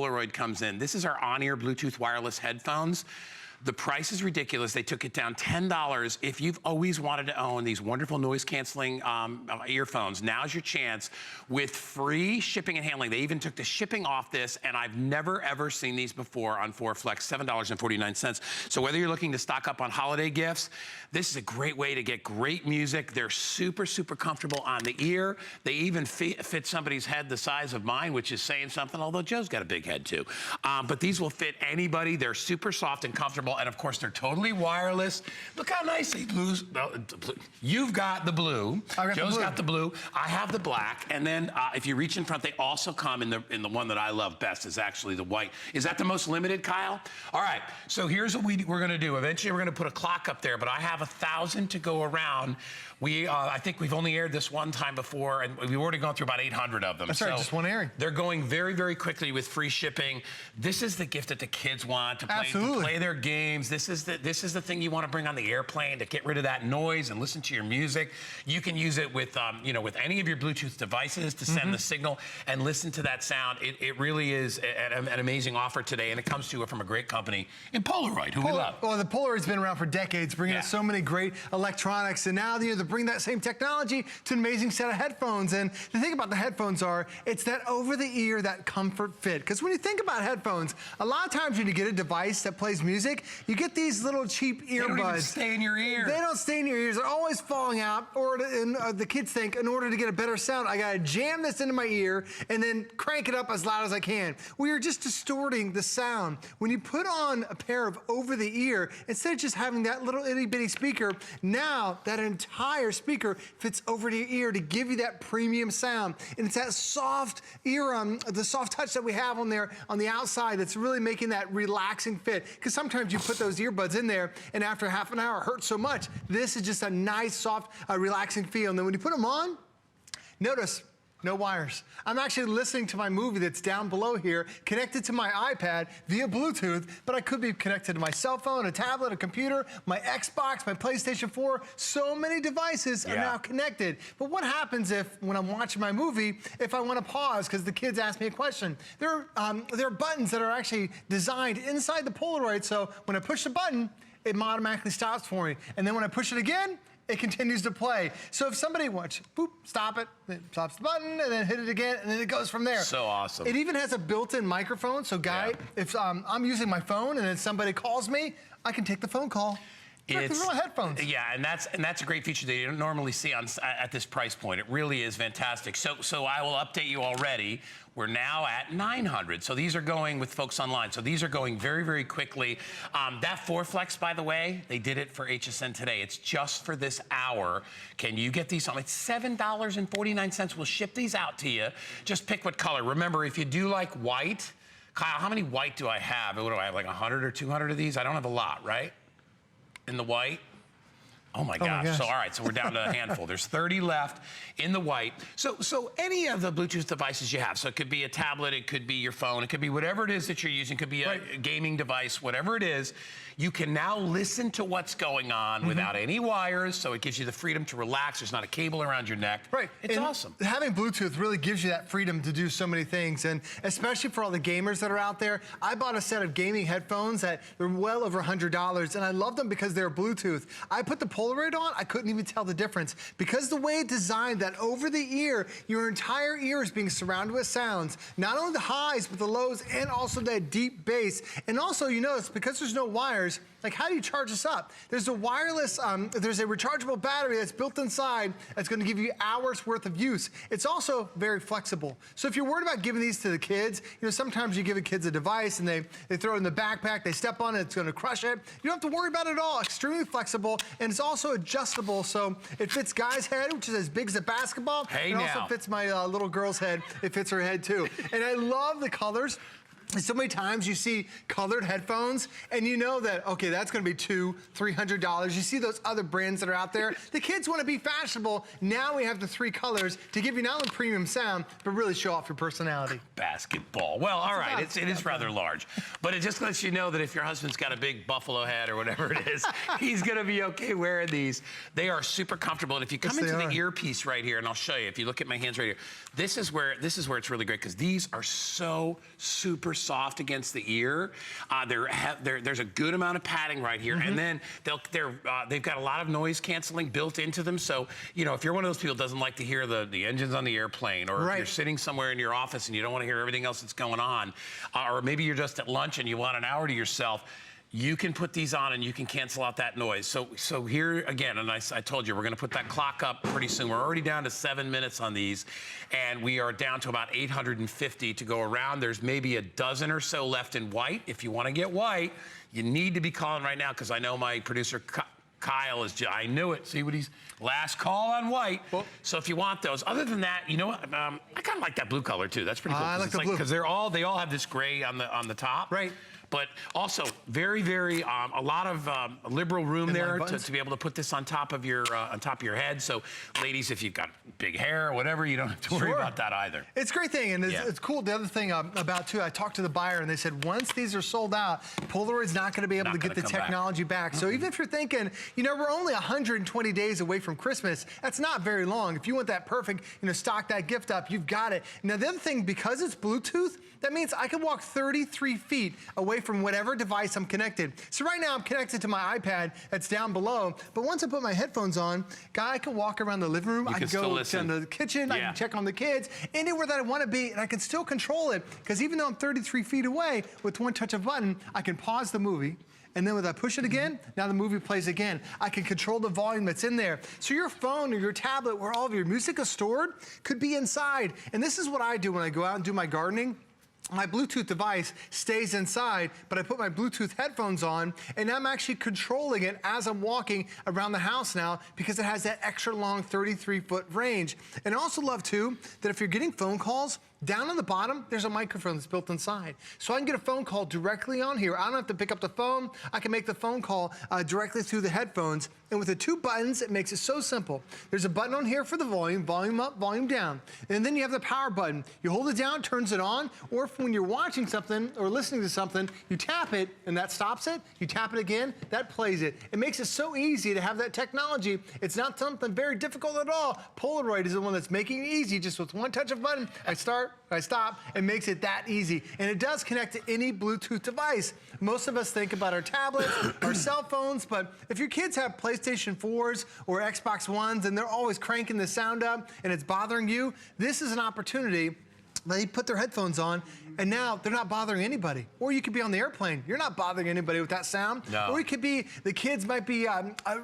Polaroid comes in. This is our OnEar Bluetooth wireless headphones. The price is ridiculous. They took it down $10. If you've always wanted to own these wonderful noise-canceling earphones, now's your chance with free shipping and handling. They even took the shipping off this, and I've never, ever seen these before on FleX, $7.49. So whether you're looking to stock up on holiday gifts, this is a great way to get great music. They're super, super comfortable on the ear. They even fit somebody's head the size of mine, which is saying something, although Joe's got a big head too. But these will fit anybody. They're super soft and comfortable. And of course, they're totally wireless. Look how nice these blues. You've got the blue. Joe's got the blue. I have the black. And then if you reach in front, they also come in the one that I love best is actually the white. Is that the most limited, Kyle? All right. So here's what we're going to do. Eventually, we're going to put a clock up there, but I have 1,000 to go around. I think we've only aired this one time before, and we've already gone through about 800 of them. That's right, just one airing. They're going very, very quickly with free shipping. This is the gift that the kids want to play their games. This is the thing you want to bring on the airplane to get rid of that noise and listen to your music. You can use it with with any of your Bluetooth devices to send the signal and listen to that sound. It really is an amazing offer today, and it comes to it from a great company in Polaroid, who we love. Well, the Polaroid's been around for decades, bringing us so many great electronics, and now they're bring that same technology to an amazing set of headphones. And the thing about the headphones it's that over-the-ear, that comfort fit. Because when you think about headphones, a lot of times when you get a device that plays music, you get these little cheap earbuds. They don't even stay in your ear. They don't stay in your ears. They're always falling out. Or the kids think, in order to get a better sound, I gotta jam this into my ear and then crank it up as loud as I can. We are just distorting the sound. When you put on a pair of over-the-ear, instead of just having that little itty-bitty speaker, now that entire speaker fits over to your ear to give you that premium sound. And it's that soft ear, the soft touch that we have on there on the outside that's really making that relaxing fit. Because sometimes you put those earbuds in there and after half an hour it hurts so much. This is just a nice, soft, relaxing feel. And then when you put them on, notice, no wires. I'm actually listening to my movie that's down below here, connected to my iPad via Bluetooth, but I could be connected to my cell phone, a tablet, a computer, my Xbox, my PlayStation 4. So many devices are now connected. But what happens when I'm watching my movie, if I want to pause because the kids ask me a question? There are buttons that are actually designed inside the Polaroid, so when I push the button, it automatically stops for me. And then when I push it again, it continues to play. So if somebody wants, boop, stop it, then stops the button, and then hit it again, and then it goes from there. So awesome. It even has a built-in microphone, so if I'm using my phone and then somebody calls me, I can take the phone call. It's real headphones. Yeah, and that's a great feature that you don't normally see at this price point. It really is fantastic. So I will update you already. We're now at 900. So these are going with folks online. So these are going very, very quickly. That FleX, by the way, they did it for HSN today. It's just for this hour. Can you get these on? It's $7.49. We'll ship these out to you. Just pick what color. Remember, if you do like white, Kyle, how many white do I have? What do I have, like 100 or 200 of these? I don't have a lot, right? In the white? Oh my gosh. So all right, so we're down to a handful. There's 30 left in the white. So any of the Bluetooth devices you have, so it could be a tablet, it could be your phone, it could be whatever it is that you're using, it could be a gaming device, whatever it is, you can now listen to what's going on without any wires, so it gives you the freedom to relax. There's not a cable around your neck. Right. It's awesome. Having Bluetooth really gives you that freedom to do so many things, and especially for all the gamers that are out there. I bought a set of gaming headphones that were well over $100, and I love them because they're Bluetooth. I put the Polaroid on, I couldn't even tell the difference. Because the way it's designed, that over the ear, your entire ear is being surrounded with sounds. Not only the highs, but the lows, and also that deep bass. And also, you notice, because there's no wires, like how do you charge this up? There's a wireless, there's a rechargeable battery that's built inside that's gonna give you hours worth of use. It's also very flexible. So if you're worried about giving these to the kids, you know, sometimes you give the kids a device and they throw it in the backpack, they step on it, it's gonna crush it. You don't have to worry about it at all. Extremely flexible, and it's also adjustable, so it fits Guy's head, which is as big as a basketball. Hey, it also fits my little girl's head. It fits her head too. And I love the colors. So many times you see colored headphones and you know that, okay, that's gonna be $200, $300. You see those other brands that are out there. The kids wanna be fashionable. Now we have the 3 colors to give you not only premium sound, but really show off your personality. Basketball. Well, all right, it is rather large. But it just lets you know that if your husband's got a big buffalo head or whatever it is, he's gonna be okay wearing these. They are super comfortable. And if you come into the earpiece right here, and I'll show you, if you look at my hands right here, this is where it's really great because these are so super soft against the ear. There's a good amount of padding right here, and then they've got a lot of noise canceling built into them. So if you're one of those people who doesn't like to hear the engines on the airplane, or if you're sitting somewhere in your office and you don't want to hear everything else that's going on, or maybe you're just at lunch and you want an hour to yourself, you can put these on and you can cancel out that noise. So here again, and I told you, we're gonna put that clock up pretty soon. We're already down to 7 minutes on these, and we are down to about 850 to go around. There's maybe a dozen or so left in white. If you wanna get white, you need to be calling right now, because I know my producer, Kyle, I knew it. See what he's, last call on white. Well, so if you want those, other than that, you know what? I kind of like that blue color too. That's pretty cool. I like the blue. Because they all have this gray on the top. Right. But also very, very, a lot of liberal room there to be able to put this on top of your head. So ladies, if you've got big hair or whatever, you don't have to worry about that either. It's a great thing, and it's cool. The other thing about too, I talked to the buyer and they said once these are sold out, Polaroid's not going to be able to get the technology back. So even if you're thinking, we're only 120 days away from Christmas, that's not very long. If you want that perfect, stock that gift up, you've got it. Now the other thing, because it's Bluetooth, that means I can walk 33 feet away from whatever device I'm connected. So right now I'm connected to my iPad that's down below, but once I put my headphones on, I can walk around the living room, I can go to the kitchen, I can check on the kids, anywhere that I want to be, and I can still control it, because even though I'm 33 feet away, with one touch of a button, I can pause the movie, and then when I push it again, now the movie plays again. I can control the volume that's in there. So your phone or your tablet, where all of your music is stored, could be inside. And this is what I do when I go out and do my gardening. My Bluetooth device stays inside, but I put my Bluetooth headphones on, and I'm actually controlling it as I'm walking around the house now, because it has that extra long 33-foot range. And I also love, too, that if you're getting phone calls, down on the bottom, there's a microphone that's built inside. So I can get a phone call directly on here. I don't have to pick up the phone. I can make the phone call directly through the headphones. And with the 2 buttons, it makes it so simple. There's a button on here for the volume up, volume down. And then you have the power button. You hold it down, turns it on, or if when you're watching something or listening to something, you tap it and that stops it. You tap it again, that plays it. It makes it so easy to have that technology. It's not something very difficult at all. Polaroid is the one that's making it easy. Just with one touch of a button, I start, I stop, it makes it that easy. And it does connect to any Bluetooth device. Most of us think about our tablets, our cell phones, but if your kids have PlayStation 4s or Xbox Ones and they're always cranking the sound up and it's bothering you, this is an opportunity. They put their headphones on, and now they're not bothering anybody. Or you could be on the airplane. You're not bothering anybody with that sound. No. Or it could be the kids might be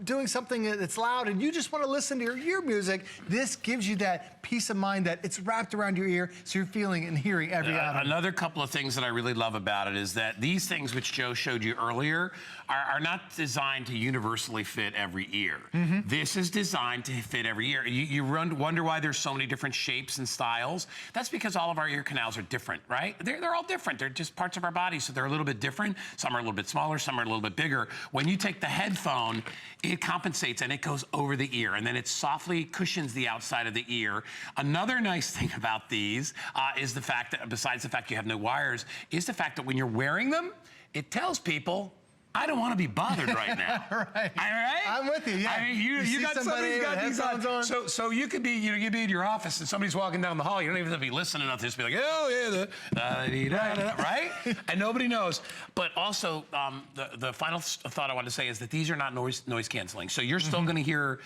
doing something that's loud, and you just want to listen to your music. This gives you that peace of mind that it's wrapped around your ear, so you're feeling and hearing every item. Another couple of things that I really love about it is that these things, which Joe showed you earlier, are not designed to universally fit every ear. This is designed to fit every ear. You wonder why there's so many different shapes and styles. That's because all of our ear canals are different, right? They're all different. They're just parts of our body, so they're a little bit different. Some are a little bit smaller, some are a little bit bigger. When you take the headphone, it compensates and it goes over the ear, and then it softly cushions the outside of the ear. Another nice thing about these is the fact that, besides the fact you have no wires, is the fact that when you're wearing them, it tells people, I don't want to be bothered right now. Right. All right? I'm with you, yeah. I mean, you got somebody who's got these on. So you could be, you'd be in your office and somebody's walking down the hall. You don't even have to be listening enough to just be like, oh yeah, right? And nobody knows. But also, the final thought I want to say is that these are not noise canceling. So you're still going to hear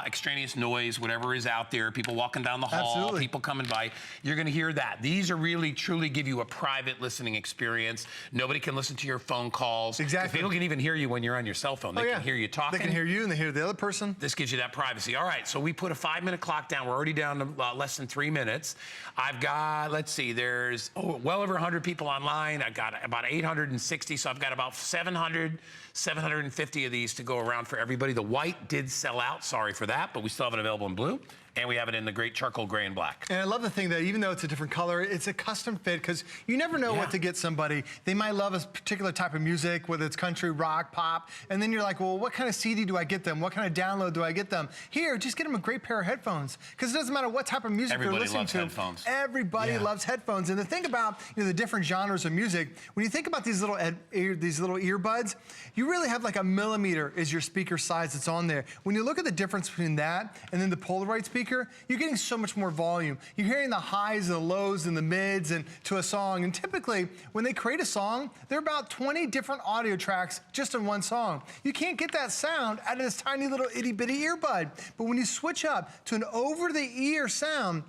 extraneous noise, whatever is out there, people walking down the hall, people coming by. You're going to hear that. These are really, truly give you a private listening experience. Nobody can listen to your phone calls. Exactly. People can even hear you when you're on your cell phone. They can hear you talking. They can hear you and they hear the other person. This gives you that privacy. All right, so we put a 5-minute clock down. We're already down to less than 3 minutes. I've got, let's see, there's well over 100 people online. I've got about 860, so I've got about 750 of these to go around for everybody. The white did sell out, sorry for that, but we still have it available in blue. And we have it in the great charcoal gray and black. And I love the thing that even though it's a different color, it's a custom fit, because you never know what to get somebody. They might love a particular type of music, whether it's country, rock, pop, and then you're like, well, what kind of CD do I get them? What kind of download do I get them? Here, just get them a great pair of headphones, because it doesn't matter what type of music you're listening to. Headphones. Everybody loves headphones. And the thing about the different genres of music, when you think about these little earbuds, you really have like a millimeter is your speaker size that's on there. When you look at the difference between that and then the Polaroid speaker, speaker, you're getting so much more volume. You're hearing the highs and the lows and the mids and to a song. And typically, when they create a song, there are about 20 different audio tracks just in one song. You can't get that sound out of this tiny little itty bitty earbud. But when you switch up to an over-the-ear sound,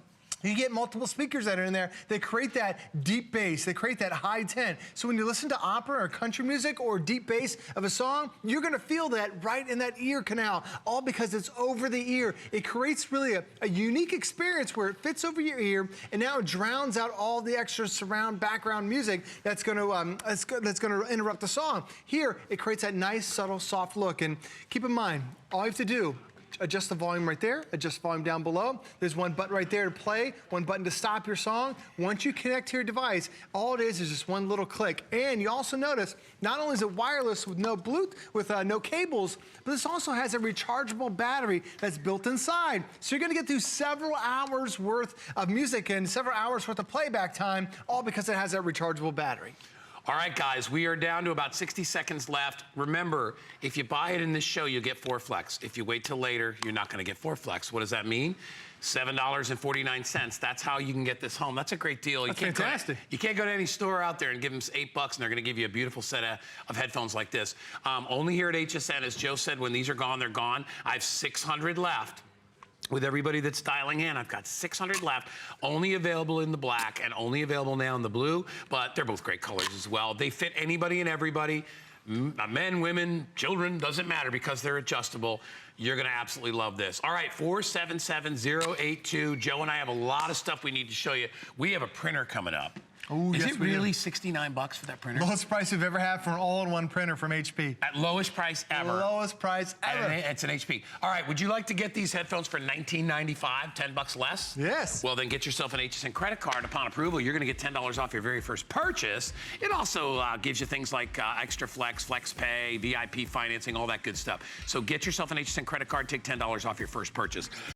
you get multiple speakers that are in there. They create that deep bass. They create that high 10. So when you listen to opera or country music or deep bass of a song, you're going to feel that right in that ear canal, all because it's over the ear. It creates really a unique experience where it fits over your ear, and now it drowns out all the extra surround background music that's going to interrupt the song. Here, it creates that nice, subtle, soft look. And keep in mind, all you have to do, adjust the volume right there, adjust volume down below. There's one button right there to play, one button to stop your song. Once you connect to your device, all it is just one little click. And you also notice, not only is it wireless with no Bluetooth, with no cables, but this also has a rechargeable battery that's built inside. So you're gonna get through several hours worth of music and several hours worth of playback time, all because it has that rechargeable battery. All right, guys, we are down to about 60 seconds left. Remember, if you buy it in this show, you get 4 flex. If you wait till later, you're not gonna get 4 flex. What does that mean? $7.49. That's how you can get this home. That's a great deal. That's fantastic. You can't go to any store out there and give them $8 and they're gonna give you a beautiful set of headphones like this. Only here at HSN, as Joe said, when these are gone, they're gone. I have 600 left. With everybody that's dialing in, I've got 600 left, only available in the black and only available now in the blue, but they're both great colors as well. They fit anybody and everybody, men, women, children, doesn't matter because they're adjustable. You're gonna absolutely love this. All right, 477-082. Joe and I have a lot of stuff we need to show you. We have a printer coming up. Ooh, Is yes, it we do. really $69 for that printer? Lowest price we've ever had for an all-in-one printer from HP. At lowest price ever. Lowest price ever. And it's an HP. All right, would you like to get these headphones for $19.95, $10 less? Yes. Well, then get yourself an HSN credit card. Upon approval, you're gonna get $10 off your very first purchase. It also gives you things like extra flex, flex pay, VIP financing, all that good stuff. So get yourself an HSN credit card, take $10 off your first purchase.